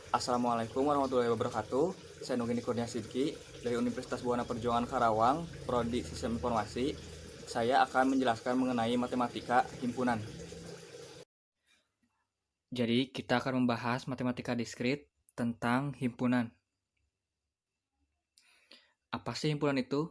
Assalamualaikum warahmatullahi wabarakatuh. Saya Nugini Kurnia Sidki dari Universitas Buana Perjuangan Karawang, Prodi Sistem Informasi. Saya akan menjelaskan mengenai matematika himpunan. Jadi, kita akan membahas matematika diskrit tentang himpunan. Apa sih himpunan itu?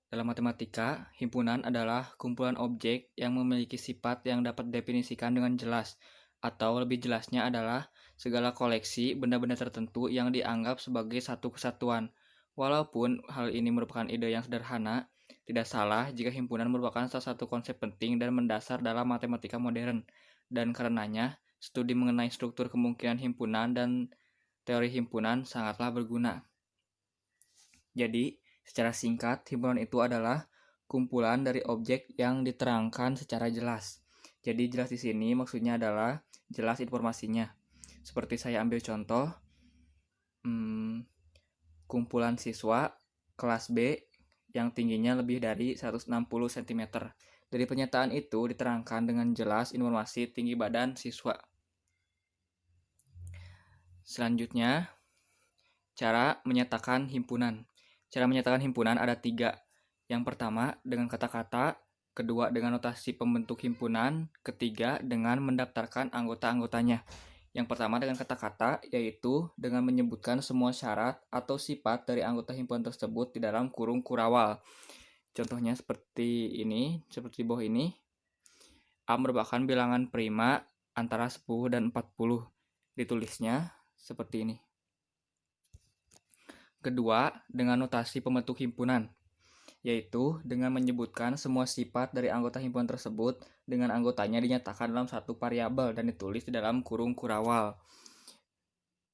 Dalam matematika, himpunan adalah kumpulan objek yang memiliki sifat yang dapat didefinisikan dengan jelas, atau lebih jelasnya adalah segala koleksi benda-benda tertentu yang dianggap sebagai satu kesatuan. Walaupun hal ini merupakan ide yang sederhana, tidak salah jika himpunan merupakan salah satu konsep penting dan mendasar dalam matematika modern. Dan karenanya, studi mengenai struktur kemungkinan himpunan dan teori himpunan sangatlah berguna. Jadi, secara singkat, himpunan itu adalah kumpulan dari objek yang diterangkan secara jelas. Jadi jelas di sini maksudnya adalah jelas informasinya. Seperti saya ambil contoh, kumpulan siswa kelas B yang tingginya lebih dari 160 cm. Dari pernyataan itu diterangkan dengan jelas informasi tinggi badan siswa. Selanjutnya, cara menyatakan himpunan. Cara menyatakan himpunan ada 3. Yang pertama dengan kata-kata, kedua dengan notasi pembentuk himpunan, ketiga dengan mendaftarkan anggota-anggotanya. Yang pertama dengan kata-kata, yaitu dengan menyebutkan semua syarat atau sifat dari anggota himpunan tersebut di dalam kurung kurawal. Contohnya seperti ini, seperti di bawah ini. A merupakan bilangan prima antara 10 dan 40. Ditulisnya seperti ini. Kedua, dengan notasi pembentuk himpunan, yaitu dengan menyebutkan semua sifat dari anggota himpunan tersebut dengan anggotanya dinyatakan dalam satu variabel dan ditulis di dalam kurung kurawal.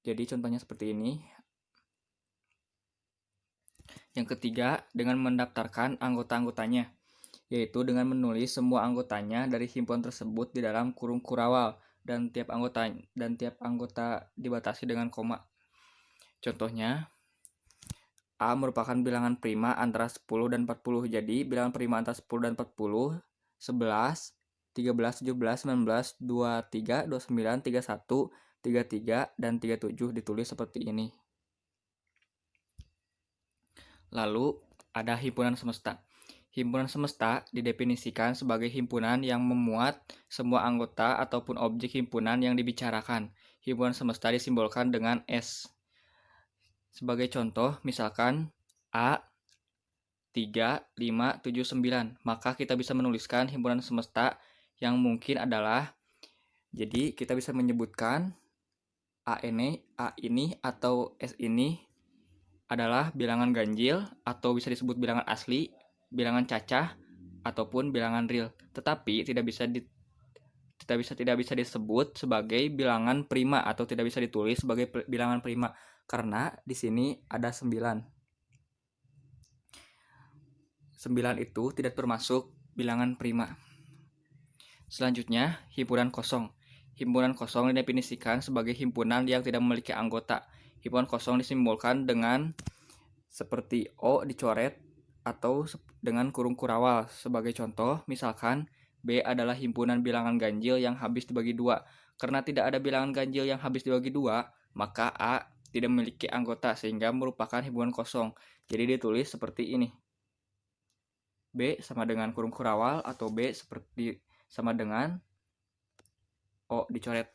Jadi contohnya seperti ini. Yang ketiga, dengan mendaftarkan anggota-anggotanya, yaitu dengan menulis semua anggotanya dari himpunan tersebut di dalam kurung kurawal dan tiap anggota dibatasi dengan koma. Contohnya, A merupakan bilangan prima antara 10 dan 40. Jadi, bilangan prima antara 10 dan 40, 11, 13, 17, 19, 23, 29, 31, 33, dan 37 ditulis seperti ini. Lalu, ada himpunan semesta. Himpunan semesta didefinisikan sebagai himpunan yang memuat semua anggota ataupun objek himpunan yang dibicarakan. Himpunan semesta disimbolkan dengan S. Sebagai contoh, misalkan A 3, 5, 7, 9. Maka kita bisa menuliskan himpunan semesta yang mungkin adalah, jadi kita bisa menyebutkan A ini atau S ini adalah bilangan ganjil atau bisa disebut bilangan asli, bilangan cacah, ataupun bilangan real. Tetapi tidak bisa disebut sebagai bilangan prima atau tidak bisa ditulis sebagai bilangan prima karena di sini ada 9. 9 itu tidak termasuk bilangan prima. Selanjutnya, himpunan kosong. Himpunan kosong didefinisikan sebagai himpunan yang tidak memiliki anggota. Himpunan kosong disimbolkan dengan seperti O dicoret atau dengan kurung kurawal. Sebagai contoh, misalkan B adalah himpunan bilangan ganjil yang habis dibagi 2. Karena tidak ada bilangan ganjil yang habis dibagi 2, maka A tidak memiliki anggota sehingga merupakan himpunan kosong. Jadi ditulis seperti ini. B sama dengan kurung kurawal atau B seperti sama dengan O dicoret.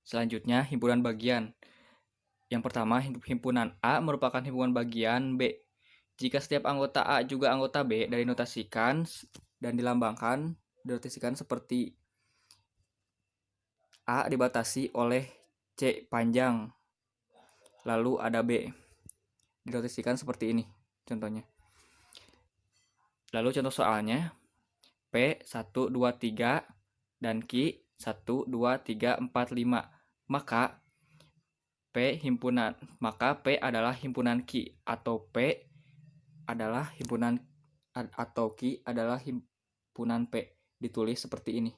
Selanjutnya, himpunan bagian. Yang pertama, himpunan A merupakan himpunan bagian B. Jika setiap anggota A juga anggota B, dinotasikan dan dinotasikan seperti A dibatasi oleh C panjang, lalu ada B. Dinotasikan seperti ini contohnya. Lalu contoh soalnya, P 1, 2, 3 dan Q 1, 2, 3, 4, 5. Maka P adalah himpunan Q atau P adalah himpunan atau Q adalah himpunan P. Ditulis seperti ini.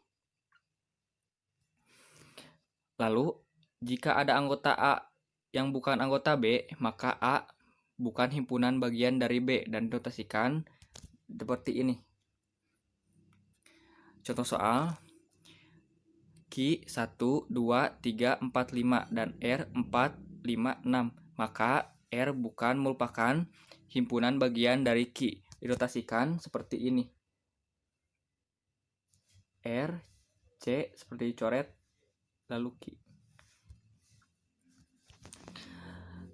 Lalu, jika ada anggota A yang bukan anggota B, maka A bukan himpunan bagian dari B dan dinotasikan seperti ini. Contoh soal, Q Q 1, 2, 3, 4, 5 dan R 4, 5, 6. Maka R bukan merupakan himpunan bagian dari Q. Dinotasikan seperti ini. R, C seperti dicoret, lalu Q.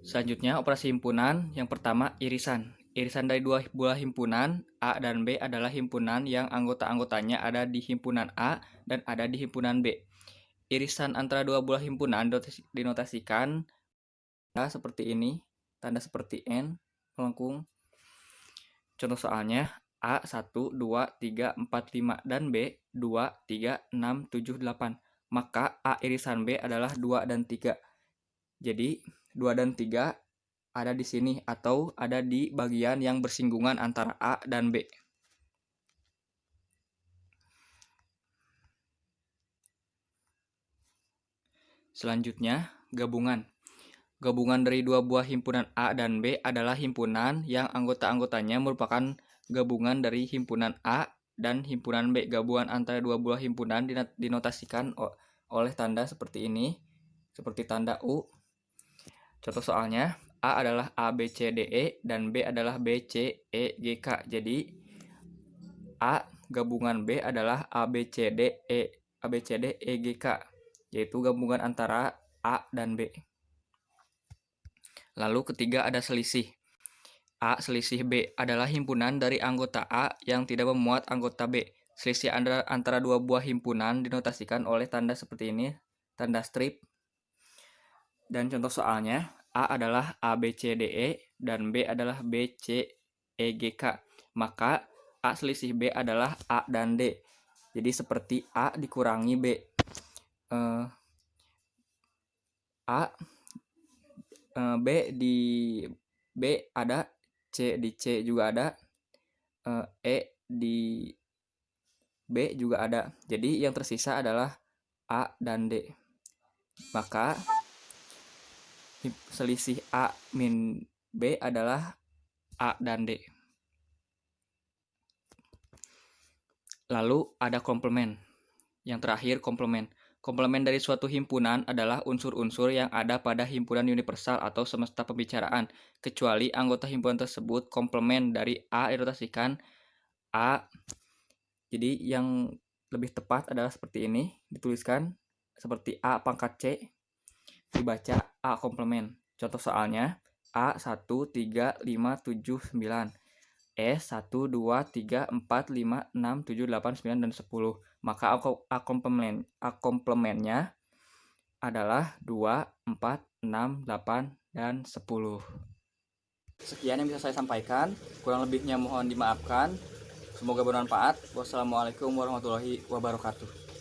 Selanjutnya operasi himpunan. Yang pertama irisan. Irisan dari dua buah himpunan A dan B adalah himpunan yang anggota-anggotanya ada di himpunan A dan ada di himpunan B. Irisan antara dua buah himpunan dinotasikan seperti ini, tanda seperti N, melengkung. Contoh soalnya A 1, 2, 3, 4, 5 dan B 2, 3, 6, 7, 8. Maka A irisan B adalah 2 dan 3. Jadi 2 dan 3 ada di sini atau ada di bagian yang bersinggungan antara A dan B. Selanjutnya, gabungan. Gabungan dari dua buah himpunan A dan B adalah himpunan yang anggota-anggotanya merupakan gabungan dari himpunan A dan himpunan B. Gabungan antara dua buah himpunan dinotasikan oleh tanda seperti ini, seperti tanda U. Contoh soalnya, A adalah A, B, C, D, E, dan B adalah B, C, E, G, K. Jadi, A gabungan B adalah A, B, C, D, E, A, B, C, D, E, G, K. Yaitu gabungan antara A dan B. Lalu ketiga ada selisih. A selisih B adalah himpunan dari anggota A yang tidak memuat anggota B. Selisih antara dua buah himpunan dinotasikan oleh tanda seperti ini, tanda strip. Dan contoh soalnya, A adalah A, B, C, D, E, dan B adalah B, C, E, G, K. Maka A selisih B adalah A dan D. Jadi seperti A dikurangi B. A, B di B ada, C di C juga ada, E di B juga ada. Jadi yang tersisa adalah A dan D. Maka selisih A min B adalah A dan D. Lalu ada komplement. Yang terakhir komplement. Komplement dari suatu himpunan adalah unsur-unsur yang ada pada himpunan universal atau semesta pembicaraan, kecuali anggota himpunan tersebut komplement dari A dinotasikan A. Jadi yang lebih tepat adalah seperti ini, dituliskan seperti A pangkat C, dibaca A komplement. Contoh soalnya A 1, 3, 5, 7, 9. E 1, 2, 3, 4, 5, 6, 7, 8, 9, dan 10. Maka A komplementnya adalah 2, 4, 6, 8, dan 10. Sekian yang bisa saya sampaikan. Kurang lebihnya mohon dimaafkan. Semoga bermanfaat. Wassalamualaikum warahmatullahi wabarakatuh.